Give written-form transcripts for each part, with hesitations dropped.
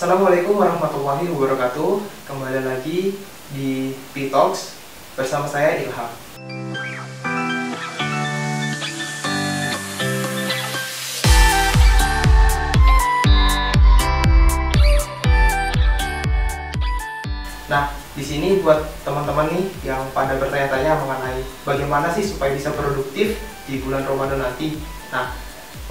Assalamualaikum warahmatullahi wabarakatuh. Kembali lagi di P-Talks bersama saya Ilham. Nah, di sini buat teman-teman nih yang pada bertanya-tanya mengenai bagaimana sih supaya bisa produktif di bulan Ramadan nanti. Nah,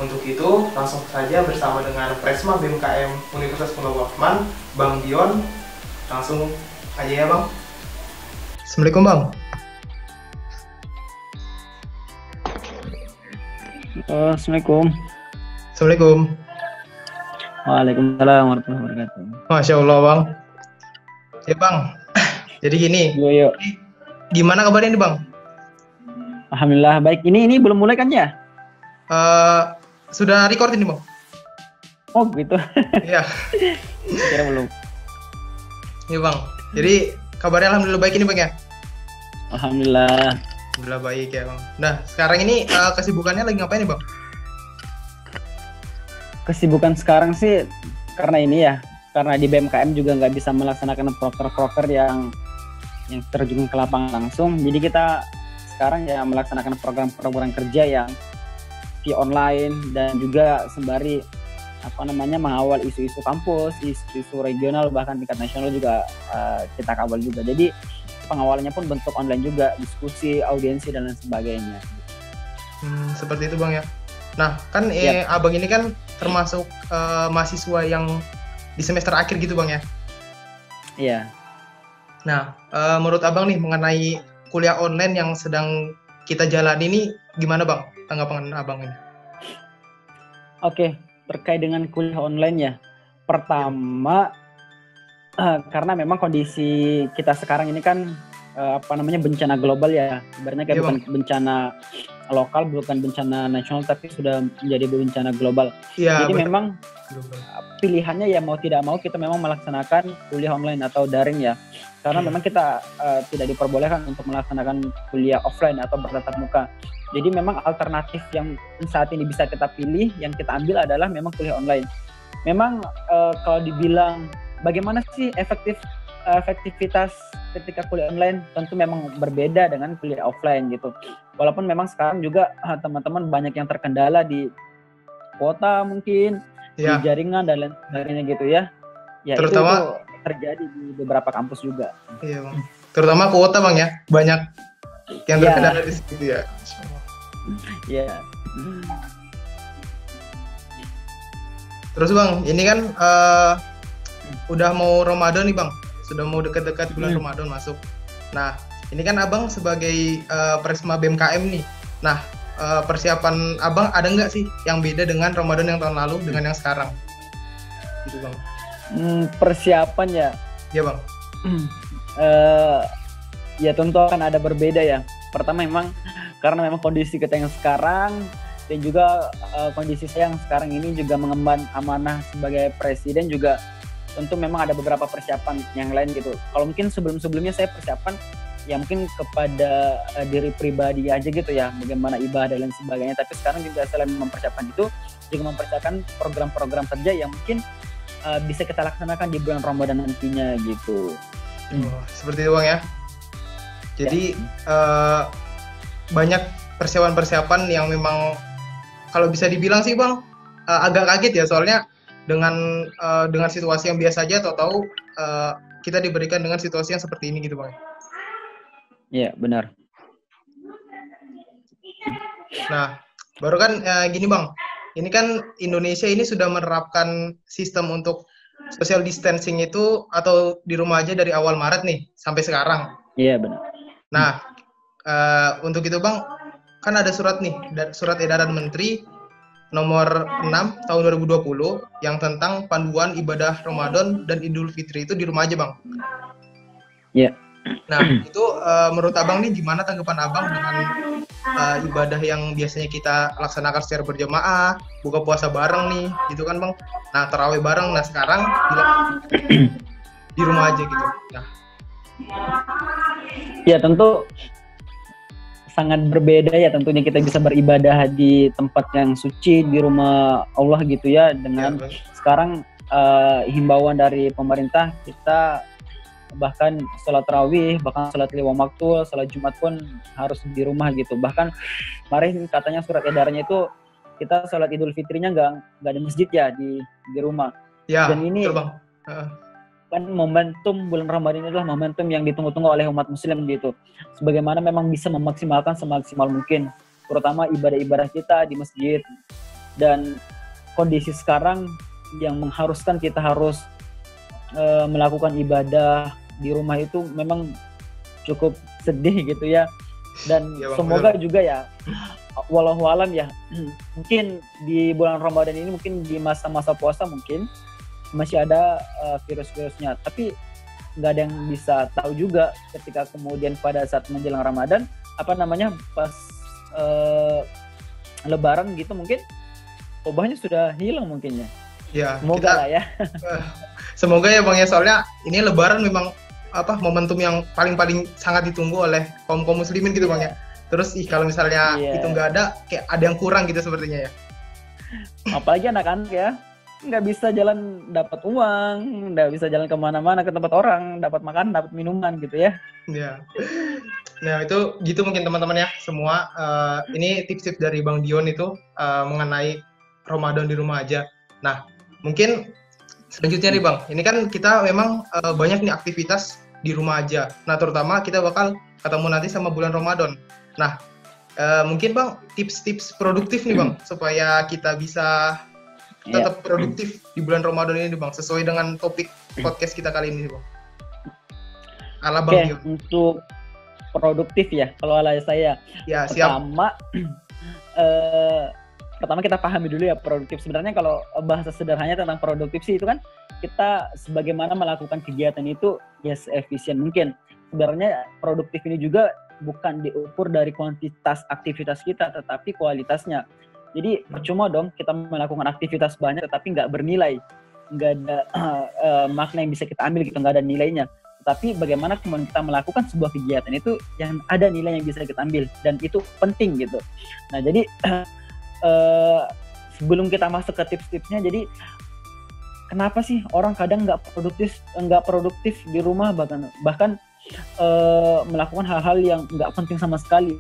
untuk itu langsung saja bersama dengan Presma BMKM Universitas Muhammad Wathman, Bang Dion. Langsung aja ya, Bang. Assalamualaikum, Bang. Assalamualaikum. Assalamualaikum. Waalaikumsalam warahmatullahi wabarakatuh. Masya Allah, Bang. Ya, Bang. Jadi gini. Yo. Gimana kabarnya nih, Bang? Alhamdulillah baik. Ini belum mulai kan ya? Sudah record ini, Bang? Oh gitu. Iya. Kira belum. Iya, Bang. Jadi kabarnya alhamdulillah baik ini, Bang ya? Alhamdulillah. Alhamdulillah baik ya, Bang. Nah, sekarang ini kesibukannya lagi ngapain nih, Bang? Kesibukan sekarang sih karena ini ya, karena di BMKM juga nggak bisa melaksanakan proker-proker yang terjun ke lapangan langsung. Jadi kita sekarang ya melaksanakan program-program kerja yang via online dan juga sembari mengawal isu-isu kampus, isu-isu regional bahkan tingkat nasional juga kita kawal juga. Jadi pengawalannya pun bentuk online juga, diskusi, audiensi dan lain sebagainya. Seperti itu, Bang ya. Nah, kan Abang ini kan termasuk mahasiswa yang di semester akhir gitu, Bang ya? Iya. Nah, menurut Abang nih mengenai kuliah online yang sedang kita jalani ini gimana, Bang? Tanggapan Abang ini? Oke, terkait dengan kuliah online ya. Pertama, karena memang kondisi kita sekarang ini kan bencana global ya. Sebenarnya kayak bukan bencana lokal, bukan bencana nasional, tapi sudah menjadi bencana global. Ya, jadi memang pilihannya ya mau tidak mau kita memang melaksanakan kuliah online atau daring ya. Karena memang kita tidak diperbolehkan untuk melaksanakan kuliah offline atau bertatap muka. Jadi memang alternatif yang saat ini bisa kita pilih, yang kita ambil adalah memang kuliah online. Memang kalau dibilang bagaimana sih efektivitas ketika kuliah online, tentu memang berbeda dengan kuliah offline gitu. Walaupun memang sekarang juga teman-teman banyak yang terkendala di kuota mungkin, di jaringan dan lain sebagainya gitu ya. Ya terutama, itu terjadi di beberapa kampus juga. Iya, Bang. Terutama kuota, Bang ya. Banyak yang terkendala di situ ya. Iya. Terus, Bang, ini kan udah mau Ramadan nih, Bang. Sudah mau dekat-dekat bulan Ramadan masuk. Nah, ini kan Abang sebagai Presma BMKM nih. Nah, persiapan Abang ada nggak sih yang beda dengan Ramadan yang tahun lalu dengan yang sekarang? Gitu, Bang. Persiapan ya? Iya, Bang. Ya tentu akan ada berbeda ya. Pertama memang karena memang kondisi kita yang sekarang dan juga kondisi saya yang sekarang ini juga mengemban amanah sebagai presiden juga tentu memang ada beberapa persiapan yang lain gitu. Kalau mungkin sebelum-sebelumnya saya persiapan ya mungkin kepada diri pribadi aja gitu ya, bagaimana ibadah dan lain sebagainya. Tapi sekarang juga selain mempersiapkan itu, juga mempersiapkan program-program kerja yang mungkin bisa kita laksanakan di bulan Ramadan nantinya gitu. Seperti itu, Bang ya. Jadi banyak persiapan-persiapan yang memang kalau bisa dibilang sih, Bang, agak kaget ya, soalnya dengan situasi yang biasa aja tahu-tahu kita diberikan dengan situasi yang seperti ini gitu, Bang. Iya, benar. Nah, baru kan gini, Bang. Ini kan Indonesia ini sudah menerapkan sistem untuk social distancing itu atau di rumah aja dari awal Maret nih sampai sekarang. Iya, benar. Nah, untuk itu, Bang, kan ada surat edaran Menteri nomor 6 tahun 2020 yang tentang panduan ibadah Ramadan dan Idul Fitri itu di rumah aja, Bang. Iya. Nah, itu menurut Abang nih gimana tanggapan Abang dengan ibadah yang biasanya kita laksanakan secara berjamaah, buka puasa bareng nih, gitu kan, Bang? Nah, tarawih bareng. Nah, sekarang di rumah aja gitu. Nah. Ya, tentu sangat berbeda ya tentunya kita bisa beribadah di tempat yang suci di rumah Allah gitu ya dengan sekarang himbauan dari pemerintah, kita bahkan sholat tarawih, bahkan sholat 5 waktu, sholat Jumat pun harus di rumah gitu. Bahkan kemarin katanya surat edarannya itu kita sholat Idul Fitrinya nggak di masjid ya, di rumah. Ya, dan ini betul, Bang. Kan momentum bulan Ramadan ini adalah momentum yang ditunggu-tunggu oleh umat muslim gitu. Sebagaimana memang bisa memaksimalkan semaksimal mungkin, terutama ibadah-ibadah kita di masjid. Dan kondisi sekarang yang mengharuskan kita harus melakukan ibadah di rumah itu memang cukup sedih gitu ya. Dan Ya, Bang, semoga betul. juga ya, walau alam ya, mungkin di bulan Ramadan ini, mungkin di masa-masa puasa mungkin masih ada virus-virusnya, tapi nggak ada yang bisa tahu juga ketika kemudian pada saat menjelang Ramadan, pas Lebaran gitu, mungkin wabahnya sudah hilang mungkin ya. Ya, Semoga lah ya. semoga ya, Bang ya, soalnya ini Lebaran memang momentum yang paling sangat ditunggu oleh kaum muslimin gitu, Bang ya. Terus kalau misalnya itu nggak ada, kayak ada yang kurang gitu sepertinya ya. Apalagi anak-anak ya, nggak bisa jalan dapat uang, nggak bisa jalan kemana-mana ke tempat orang, dapat makan, dapat minuman gitu ya. Ya. Nah, itu gitu mungkin teman-teman ya semua. Ini tips-tips dari Bang Dion itu mengenai Ramadan di rumah aja. Nah, mungkin selanjutnya nih Bang, ini kan kita memang banyak nih aktivitas di rumah aja. Nah, terutama kita bakal ketemu nanti sama bulan Ramadan. Nah, mungkin Bang tips-tips produktif nih Bang, supaya kita bisa tetap produktif di bulan Ramadan ini Bang, sesuai dengan topik podcast kita kali ini Bang. Ala Bang Dion. Untuk produktif ya, kalau ala saya. Ya, siap. Pertama kita pahami dulu ya produktif. Sebenarnya kalau bahasa sederhananya tentang produktif sih, itu kan kita sebagaimana melakukan kegiatan itu ya seefisien mungkin. Sebenarnya produktif ini juga bukan diukur dari kuantitas aktivitas kita, tetapi kualitasnya. Jadi percuma dong kita melakukan aktivitas banyak tetapi nggak bernilai, nggak ada makna yang bisa kita ambil gitu, nggak ada nilainya. Tetapi bagaimana kemudian kita melakukan sebuah kegiatan itu yang ada nilai yang bisa kita ambil, dan itu penting gitu. Nah jadi sebelum kita masuk ke tips-tipsnya, jadi kenapa sih orang kadang nggak produktif di rumah, bahkan melakukan hal-hal yang nggak penting sama sekali.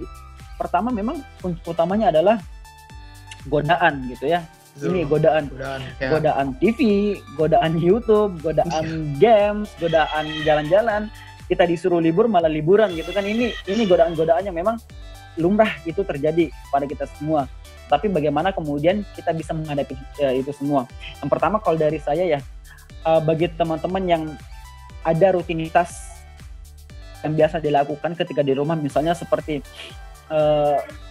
Pertama memang utamanya adalah godaan gitu ya. Ini godaan TV, godaan YouTube, godaan games, godaan jalan-jalan. Kita disuruh libur malah liburan gitu kan. Ini godaan-godaan yang memang lumrah itu terjadi pada kita semua. Tapi bagaimana kemudian kita bisa menghadapi itu semua? Yang pertama kalau dari saya ya, bagi teman-teman yang ada rutinitas yang biasa dilakukan ketika di rumah, misalnya seperti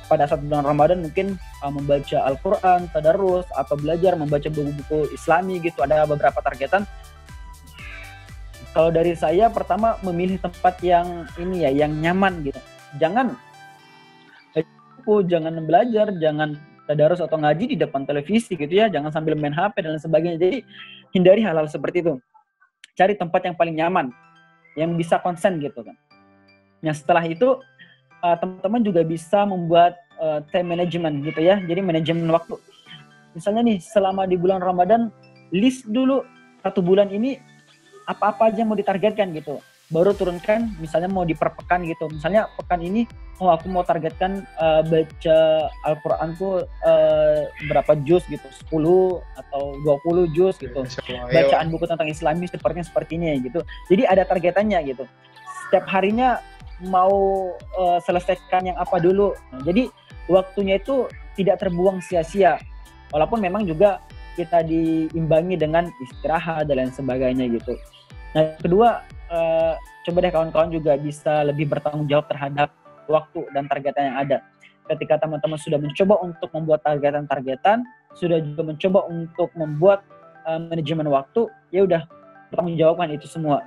pada saat bulan Ramadan mungkin membaca Al-Quran, tadarus, atau belajar membaca buku-buku Islami gitu, ada beberapa targetan. Kalau dari saya, pertama memilih tempat yang ini ya, yang nyaman gitu. Jangan belajar, jangan tadarus atau ngaji di depan televisi gitu ya, jangan sambil main HP dan lain sebagainya. Jadi hindari hal-hal seperti itu. Cari tempat yang paling nyaman, yang bisa konsen gitu kan. Nah setelah itu teman-teman juga bisa membuat time management gitu ya. Jadi manajemen waktu. Misalnya nih selama di bulan Ramadan, list dulu 1 bulan ini apa-apa aja mau ditargetkan gitu. Baru turunkan misalnya mau di per pekan gitu. Misalnya pekan ini aku mau targetkan baca Al-Quranku berapa juz gitu, 10 atau 20 juz gitu. Bacaan buku tentang Islami sepertinya gitu. Jadi ada targetannya gitu. Setiap harinya mau selesaikan yang apa dulu. Nah, jadi waktunya itu tidak terbuang sia-sia. Walaupun memang juga kita diimbangi dengan istirahat dan lain sebagainya gitu. Nah, kedua, coba deh kawan-kawan juga bisa lebih bertanggung jawab terhadap waktu dan targetan yang ada. Ketika teman-teman sudah mencoba untuk membuat targetan-targetan, sudah juga mencoba untuk membuat manajemen waktu, ya udah bertanggung jawabkan itu semua.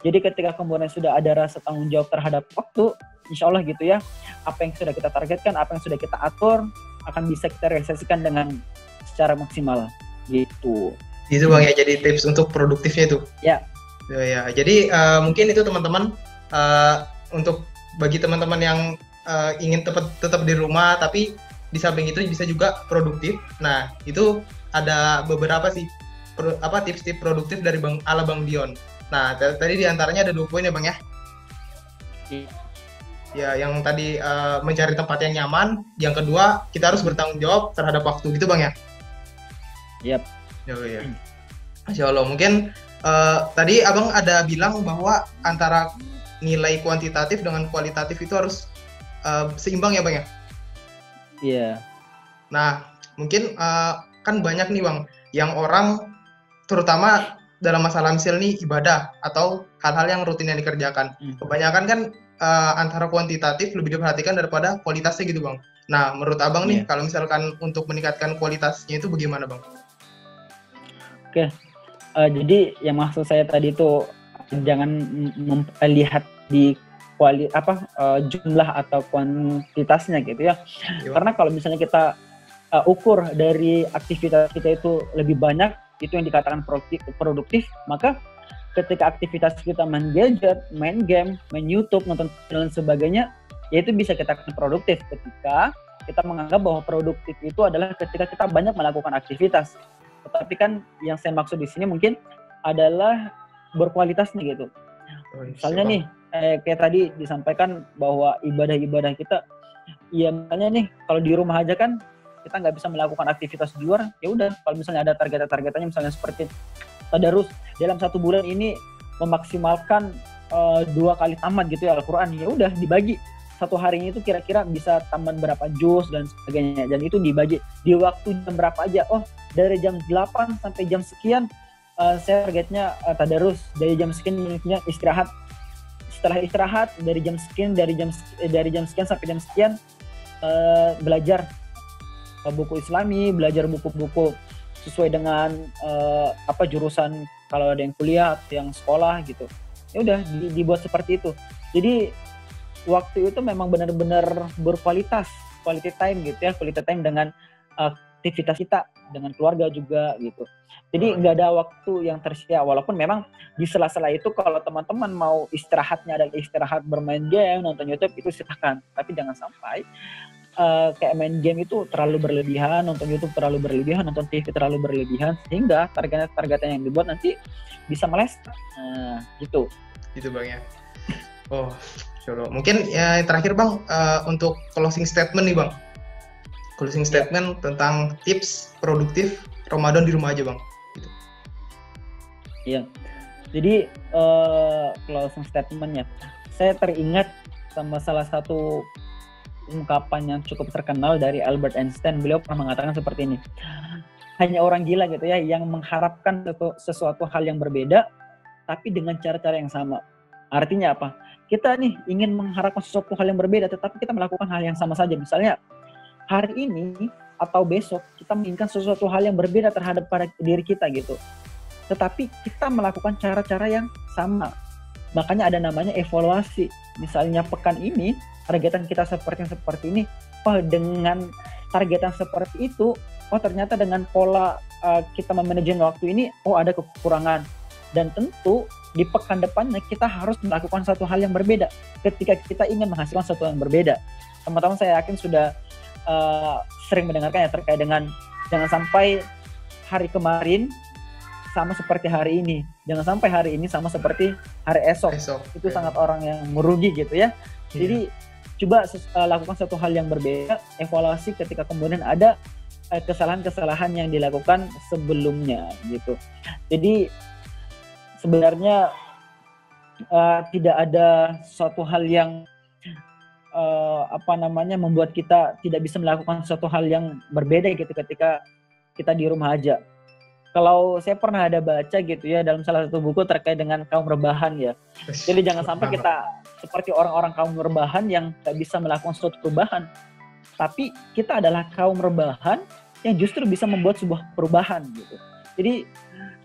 Jadi ketika kemudian sudah ada rasa tanggung jawab terhadap waktu, insya Allah gitu ya, apa yang sudah kita targetkan, apa yang sudah kita atur, akan bisa kita realisasikan dengan secara maksimal gitu. Itu Bang ya, jadi tips untuk produktifnya itu. Ya. Ya, jadi mungkin itu teman-teman, untuk bagi teman-teman yang ingin tetap di rumah tapi di samping itu bisa juga produktif. Nah, itu ada beberapa sih tips-tips produktif dari Bang Dion. Nah, tadi diantaranya ada 2 poin ya Bang ya. Ya, yang tadi mencari tempat yang nyaman, yang kedua kita harus bertanggung jawab terhadap waktu gitu Bang ya. Yap. Ya. Masya Allah, mungkin tadi Abang ada bilang bahwa antara nilai kuantitatif dengan kualitatif itu harus seimbang ya Bang ya. Iya. Nah, mungkin kan banyak nih Bang, yang orang terutama dalam masalah misal nih ibadah atau hal-hal yang rutin yang dikerjakan. Kebanyakan kan antara kuantitatif lebih diperhatikan daripada kualitasnya gitu Bang. Nah, menurut Abang nih, kalau misalkan untuk meningkatkan kualitasnya itu bagaimana Bang? Oke, jadi yang maksud saya tadi itu jangan melihat di jumlah atau kuantitasnya gitu ya. Karena kalau misalnya kita ukur dari aktivitas kita itu lebih banyak, itu yang dikatakan produktif, maka ketika aktivitas kita main gadget, main game, main YouTube, nonton dan sebagainya, ya itu bisa kita katakan produktif ketika kita menganggap bahwa produktif itu adalah ketika kita banyak melakukan aktivitas. Tetapi kan yang saya maksud di sini mungkin adalah berkualitas nih gitu. Misalnya nih, kayak tadi disampaikan bahwa ibadah-ibadah kita, ya misalnya nih kalau di rumah aja kan kita nggak bisa melakukan aktivitas di luar, ya udah kalau misalnya ada targetannya misalnya seperti tadarus dalam 1 bulan ini memaksimalkan 2 kali tamat gitu ya Al-Quran, ya udah dibagi 1 harinya itu kira-kira bisa tamat berapa juz dan sebagainya, dan itu dibagi di waktu jam berapa aja. Oh, dari jam 8 sampai jam sekian saya targetnya tadarus, dari jam sekian istirahat, setelah istirahat dari jam sekian sampai jam sekian belajar buku Islami, belajar buku-buku sesuai dengan jurusan, kalau ada yang kuliah atau yang sekolah gitu. Ya udah dibuat seperti itu. Jadi waktu itu memang benar-benar berkualitas, quality time gitu ya, quality time dengan aktivitas kita, dengan keluarga juga gitu. Jadi nggak ada waktu yang tersedia, walaupun memang di sela-sela itu kalau teman-teman mau istirahatnya adalah istirahat bermain game, nonton YouTube, itu silakan. Tapi jangan sampai kayak main game itu terlalu berlebihan, nonton YouTube terlalu berlebihan, nonton TV terlalu berlebihan, sehingga targetnya yang dibuat nanti bisa meleset. Gitu. Gitu Bang ya. Oh, coba. Mungkin yang terakhir Bang, untuk closing statement nih Bang. Closing statement tentang tips produktif Ramadan di rumah aja Bang. Gitu. Iya. Jadi closing statementnya, saya teringat sama salah satu ungkapan yang cukup terkenal dari Albert Einstein. Beliau pernah mengatakan seperti ini: hanya orang gila gitu ya yang mengharapkan sesuatu hal yang berbeda tapi dengan cara-cara yang sama. Artinya apa? Kita nih ingin mengharapkan sesuatu hal yang berbeda tetapi kita melakukan hal yang sama saja. Misalnya hari ini atau besok kita menginginkan sesuatu hal yang berbeda terhadap pada diri kita gitu, tetapi kita melakukan cara-cara yang sama. Makanya ada namanya evaluasi. Misalnya pekan ini targetan kita seperti ini, oh dengan targetan seperti itu, oh ternyata dengan pola kita memanajemen waktu ini, oh ada kekurangan. Dan tentu di pekan depannya kita harus melakukan satu hal yang berbeda ketika kita ingin menghasilkan sesuatu yang berbeda. Teman-teman saya yakin sudah sering mendengarkan ya terkait dengan jangan sampai hari kemarin sama seperti hari ini, jangan sampai hari ini sama seperti hari esok. Itu sangat orang yang merugi gitu ya. Jadi coba lakukan satu hal yang berbeda, evaluasi ketika kemudian ada kesalahan-kesalahan yang dilakukan sebelumnya gitu. Jadi sebenarnya tidak ada suatu hal yang membuat kita tidak bisa melakukan suatu hal yang berbeda gitu ketika kita di rumah aja. Kalau saya pernah ada baca gitu ya dalam salah satu buku terkait dengan kaum rebahan ya. Jadi jangan sampai kita seperti orang-orang kaum rebahan yang tak bisa melakukan suatu perubahan. Tapi kita adalah kaum rebahan yang justru bisa membuat sebuah perubahan gitu. Jadi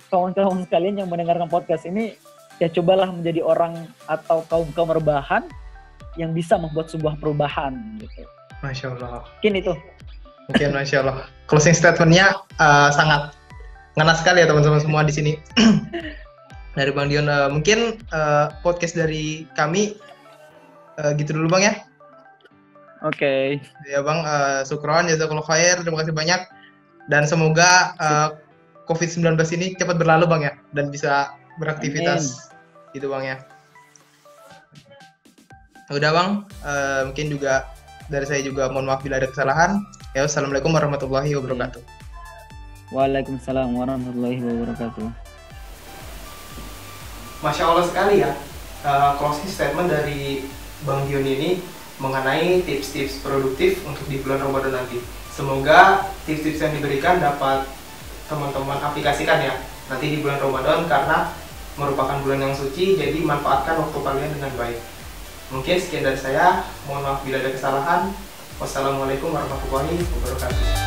kawan-kawan sekalian yang mendengarkan podcast ini, ya cobalah menjadi orang atau kaum rebahan yang bisa membuat sebuah perubahan gitu. Masya Allah. Mungkin itu. Mungkin Masya Allah. Closing statement-nya sangat ngena sekali ya teman-teman semua di sini. Dari Bang Dion, mungkin podcast dari kami gitu dulu Bang ya. Oke. Ya Bang, syukron, jazakallahu khair, terima kasih banyak. Dan semoga COVID-19 ini cepat berlalu Bang ya, dan bisa beraktivitas gitu Bang ya. Udah Bang, mungkin juga dari saya juga mohon maaf bila ada kesalahan. Ya, wassalamualaikum warahmatullahi wabarakatuh. Waalaikumsalam warahmatullahi wabarakatuh. Masya Allah sekali ya, closing statement dari Bang Dion ini mengenai tips-tips produktif untuk di bulan Ramadan nanti. Semoga tips-tips yang diberikan dapat teman-teman aplikasikan ya nanti di bulan Ramadan, karena merupakan bulan yang suci, jadi manfaatkan waktu kalian dengan baik. Mungkin sekian dari saya, mohon maaf bila ada kesalahan. Wassalamualaikum warahmatullahi wabarakatuh.